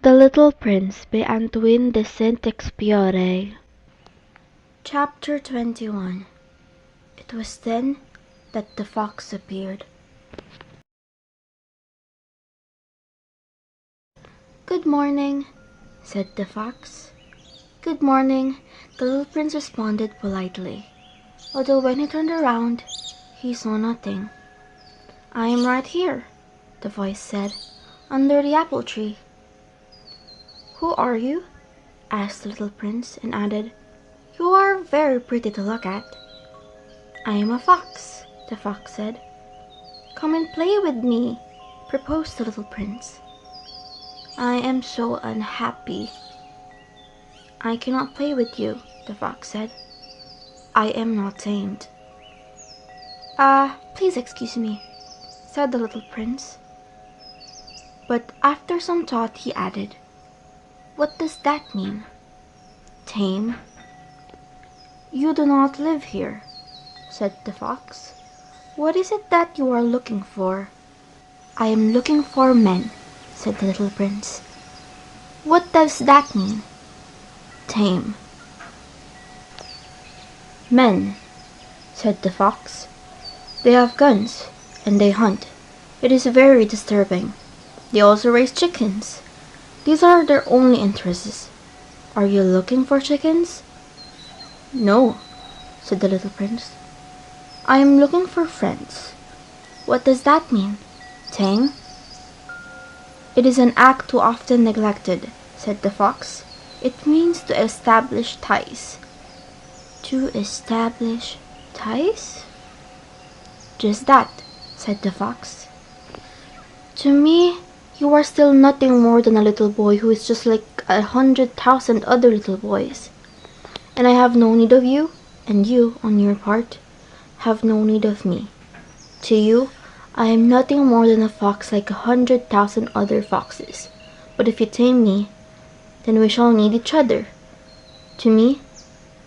The Little Prince by Antoine de Saint-Exupéry. Chapter 21. It was then that the fox appeared. "Good morning," said the fox. "Good morning," the little prince responded politely, although when he turned around, he saw nothing. "I am right here," the voice said, "under the apple tree." "Who are you?" asked the little prince, and added, "You are very pretty to look at." "I am a fox," the fox said. "Come and play with me," proposed the little prince. "I am so unhappy." "I cannot play with you," the fox said. "I am not tamed." Please excuse me," said the little prince. But after some thought he added, "What does that mean? Tame?" "You do not live here," said the fox. "What is it that you are looking for?" "I am looking for men," said the little prince. "What does that mean? Tame?" "Men," said the fox. "They have guns, and they hunt. It is very disturbing. They also raise chickens. These are their only interests. Are you looking for chickens?" "No," said the little prince. "I am looking for friends." "What does that mean? Tame?" "It is an act too often neglected," said the fox. "It means to establish ties." "To establish ties?" "Just that," said the fox. "To me, you are still nothing more than a little boy who is just like 100,000 other little boys. And I have no need of you, and you, on your part, have no need of me. To you, I am nothing more than a fox like 100,000 other foxes. But if you tame me, then we shall need each other. To me,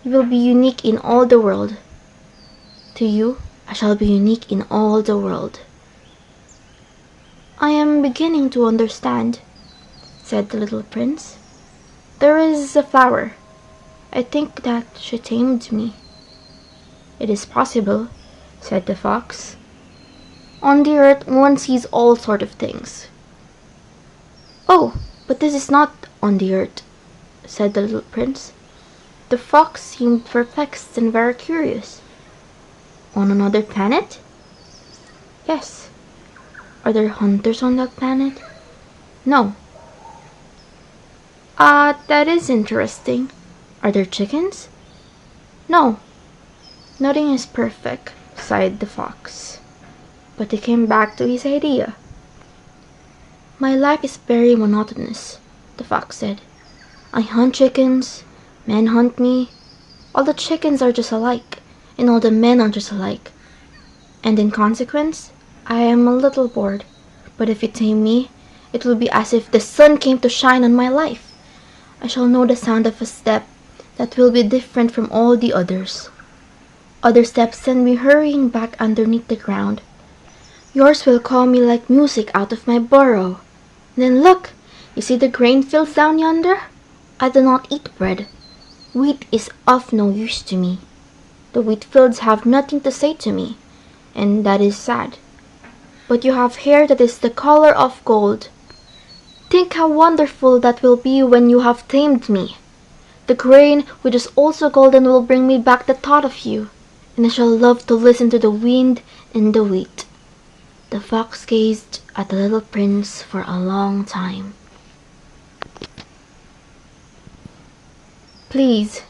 you will be unique in all the world. To you, I shall be unique in all the world." "I am beginning to understand," said the little prince. "There is a flower. I think that she tamed me." "It is possible," said the fox. "On the earth one sees all sorts of things." "Oh, but this is not on the earth," said the little prince. The fox seemed perplexed and very curious. "On another planet?" "Yes." "Are there hunters on that planet?" "No." That is interesting. Are there chickens?" "No." "Nothing is perfect," sighed the fox. But he came back to his idea. "My life is very monotonous," the fox said. "I hunt chickens, men hunt me, all the chickens are just alike, and all the men are just alike. And in consequence, I am a little bored. But if you tame me, it will be as if the sun came to shine on my life. I shall know the sound of a step that will be different from all the others. Other steps send me hurrying back underneath the ground. Yours will call me like music out of my burrow. Then look, you see the grain fields down yonder? I do not eat bread. Wheat is of no use to me. The wheat fields have nothing to say to me, and that is sad. But you have hair that is the color of gold. Think how wonderful that will be when you have tamed me. The grain, which is also golden, will bring me back the thought of you, and I shall love to listen to the wind and the wheat." The fox gazed at the little prince for a long time. "Please,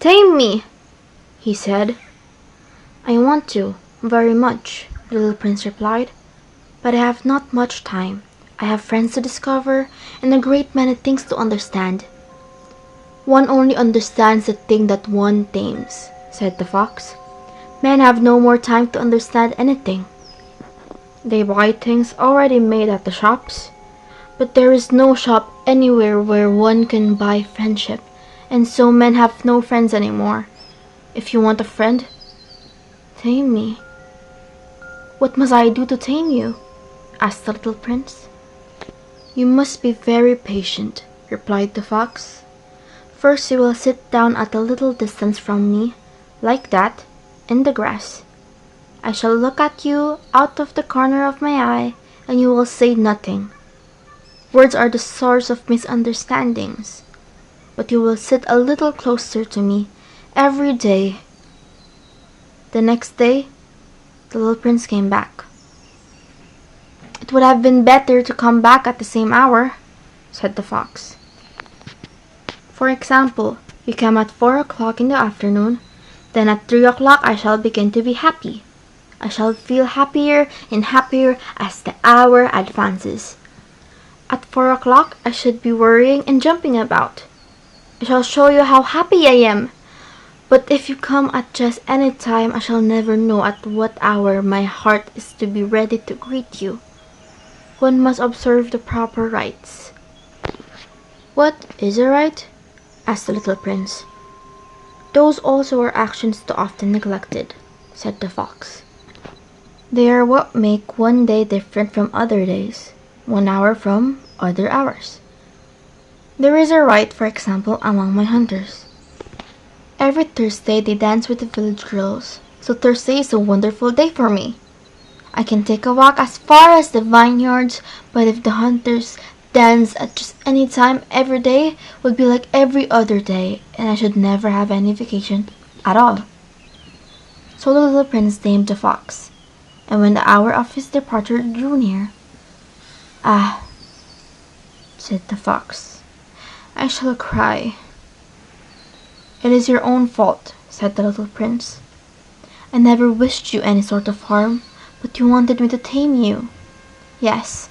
tame me," he said. "I want to, very much," the little prince replied, "but I have not much time. I have friends to discover, and a great many things to understand." "One only understands the thing that one tames," said the fox. "Men have no more time to understand anything. They buy things already made at the shops, but there is no shop anywhere where one can buy friendship, and so men have no friends anymore. If you want a friend, tame me." "What must I do to tame you?" asked the little prince. "You must be very patient," replied the fox. "First you will sit down at a little distance from me, like that, in the grass. I shall look at you out of the corner of my eye, and you will say nothing. Words are the source of misunderstandings. But you will sit a little closer to me every day." The next day, the little prince came back. "It would have been better to come back at the same hour," said the fox. "For example, you come at 4 o'clock in the afternoon, then at 3 o'clock I shall begin to be happy. I shall feel happier and happier as the hour advances. At 4 o'clock I should be worrying and jumping about. I shall show you how happy I am. But if you come at just any time, I shall never know at what hour my heart is to be ready to greet you. One must observe the proper rites." "What is a rite?" asked the little prince. "Those also are actions too often neglected," said the fox. "They are what make one day different from other days, 1 hour from other hours. There is a rite, for example, among my hunters. Every Thursday they dance with the village girls, so Thursday is a wonderful day for me. I can take a walk as far as the vineyards, but if the hunters dance at just any time every day, would be like every other day, and I should never have any vacation at all." So the little prince named the fox, and when the hour of his departure drew near, "Ah," said the fox, "I shall cry." "It is your own fault," said the little prince. "I never wished you any sort of harm, but you wanted me to tame you." "Yes,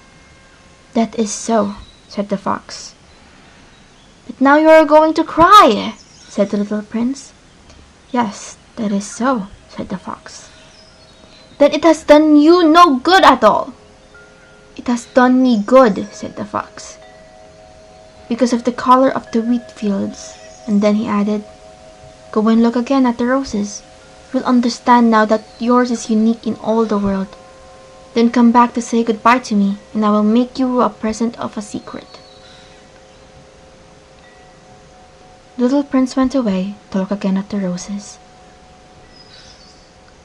that is so," said the fox. "But now you are going to cry," said the little prince. "Yes, that is so," said the fox. "Then it has done you no good at all." "It has done me good," said the fox, "because of the color of the wheat fields." And then he added, "Go and look again at the roses. You'll understand now that yours is unique in all the world. Then come back to say goodbye to me, and I will make you a present of a secret." The little prince went away to look again at the roses.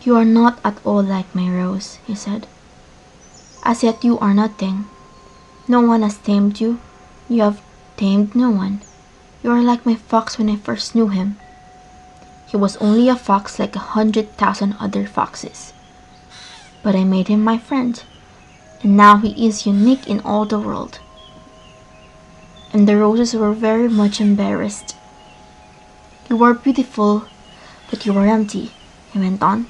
"You are not at all like my rose," he said. "As yet you are nothing. No one has tamed you. You have tamed no one. You are like my fox when I first knew him. He was only a fox like 100,000 other foxes. But I made him my friend, and now he is unique in all the world." And the roses were very much embarrassed. "You are beautiful, but you are empty," he went on.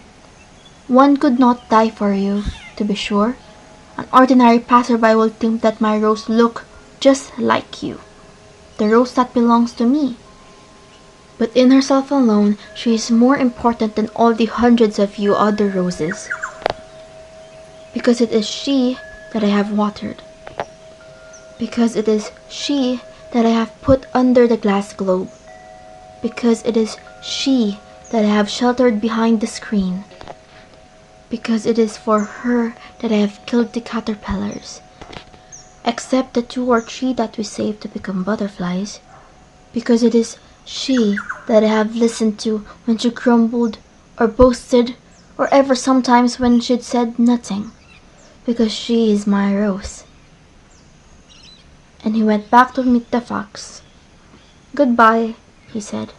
"One could not die for you, to be sure. An ordinary passerby will think that my rose look just like you, the rose that belongs to me. But in herself alone, she is more important than all the hundreds of you other roses, because it is she that I have watered, because it is she that I have put under the glass globe, because it is she that I have sheltered behind the screen, because it is for her that I have killed the caterpillars, except the 2 or 3 that we saved to become butterflies, because it is she that I have listened to when she grumbled or boasted, or ever sometimes when she said nothing, because she is my rose." And he went back to meet the fox. "Goodbye," he said.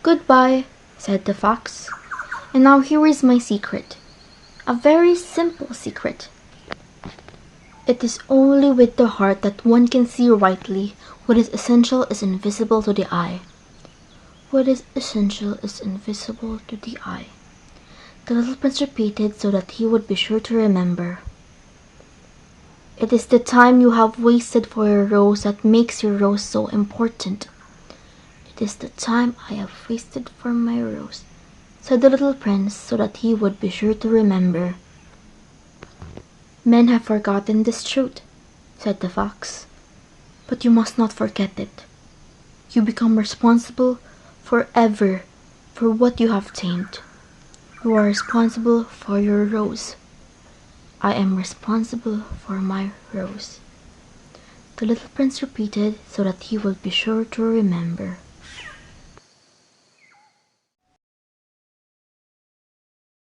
"Goodbye," said the fox. "And now here is my secret, a very simple secret. It is only with the heart that one can see rightly. What is essential is invisible to the eye." "What is essential is invisible to the eye," the little prince repeated so that he would be sure to remember. "It is the time you have wasted for your rose that makes your rose so important. It is the time I have wasted for my rose," said the little prince so that he would be sure to remember. "Men have forgotten this truth," said the fox, "but you must not forget it. You become responsible forever for what you have tamed. You are responsible for your rose. I am responsible for my rose. the little prince repeated so that he would be sure to remember.